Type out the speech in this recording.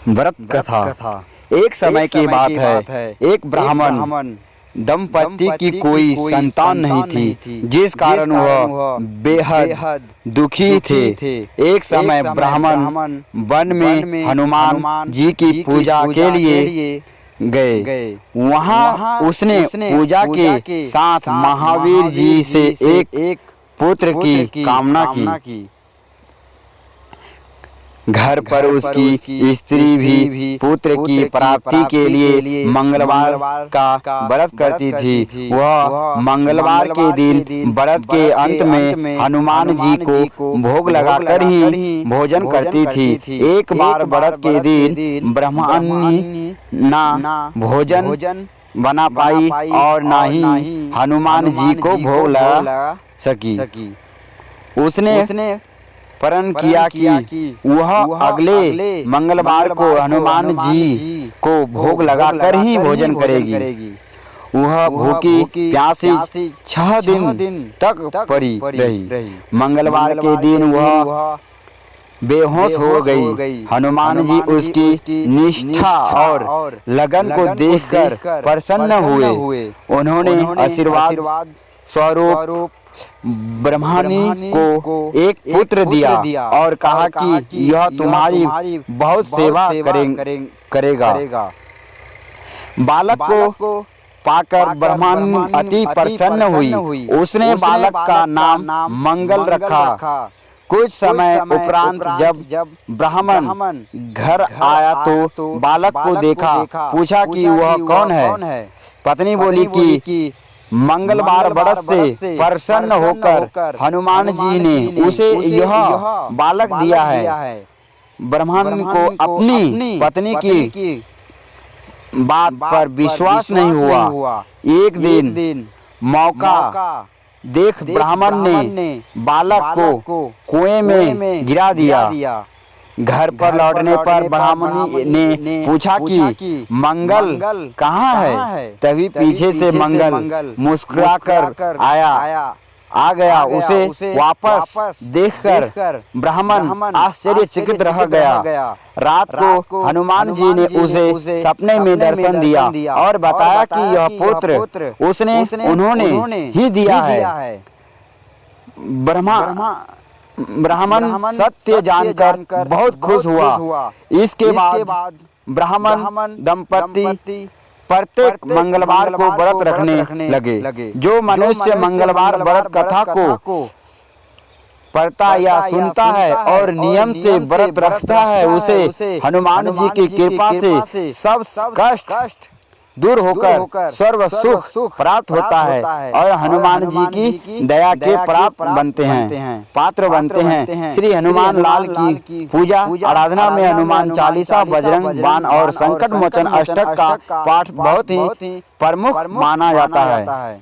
व्रत कथा। एक समय की बात है, एक ब्राह्मण दंपति की कोई संतान नहीं थी, जिस कारण वह बेहद दुखी थे। एक समय ब्राह्मण वन में हनुमान जी की पूजा के लिए गए। वहाँ उसने पूजा के साथ महावीर जी से एक पुत्र की कामना की। घर पर उसकी स्त्री भी पुत्र की प्राप्ति के लिए मंगलवार का व्रत करती थी। वह मंगलवार के दिन व्रत के अंत में हनुमान जी को भोग लगाकर ही भोजन करती थी। एक बार व्रत के दिन ब्राह्मणी ना भोजन बना पाई और ना ही हनुमान जी को भोग लगा सकी। उसने प्रण किया कि वह अगले मंगलवार को हनुमान जी को भोग लगाकर ही भोजन करेगी। वह भूखी प्यासी 6 दिन तक पड़ी रही। मंगलवार के दिन वह बेहोश हो गई। हनुमान जी उसकी निष्ठा और लगन को देखकर प्रसन्न हुए। उन्होंने आशीर्वाद स्वरूप ब्राह्मणी को एक पुत्र दिया और कहा कि यह तुम्हारी बहुत सेवा करेगा। बालक को पाकर ब्राह्मणी अति प्रसन्न हुई। उसने बालक का नाम मंगल रखा। कुछ समय उपरांत जब ब्राह्मण घर आया तो बालक को देखा। पूछा कि वह कौन है। पत्नी बोली कि मंगलवार व्रत से प्रसन्न होकर हनुमान जी ने उसे यह बालक दिया है। ब्राह्मण को अपनी पत्नी की बात पर विश्वास नहीं हुआ। एक दिन मौका देख ब्राह्मण ने बालक को कुएं में गिरा दिया। घर पर लौटने पर ब्राह्मणी ने पूछा कि मंगल कहाँ है। तभी पीछे से मंगल मुस्कुराकर आ गया। उसे वापस देखकर ब्राह्मण आश्चर्यचकित रह गया। रात को हनुमान जी ने उसे सपने में दर्शन दिया और बताया कि यह पुत्र उन्होंने ही दिया है। ब्राह्मण सत्य जानकर बहुत खुश हुआ। इसके बाद ब्राह्मण दंपति प्रत्येक मंगलवार को व्रत रखने लगे। जो मनुष्य मंगलवार व्रत कथा को पढ़ता या सुनता है और नियम से व्रत रखता है, उसे हनुमान जी की कृपा से सब कष्ट दूर होकर सर्व सुख प्राप्त होता है और हनुमान जी की दया के प्राप्त पात्र बनते हैं। श्री हनुमान लाल की पूजा आराधना में हनुमान चालीसा, बजरंग बाण और संकट मोचन अष्टक का पाठ बहुत ही प्रमुख माना जाता है।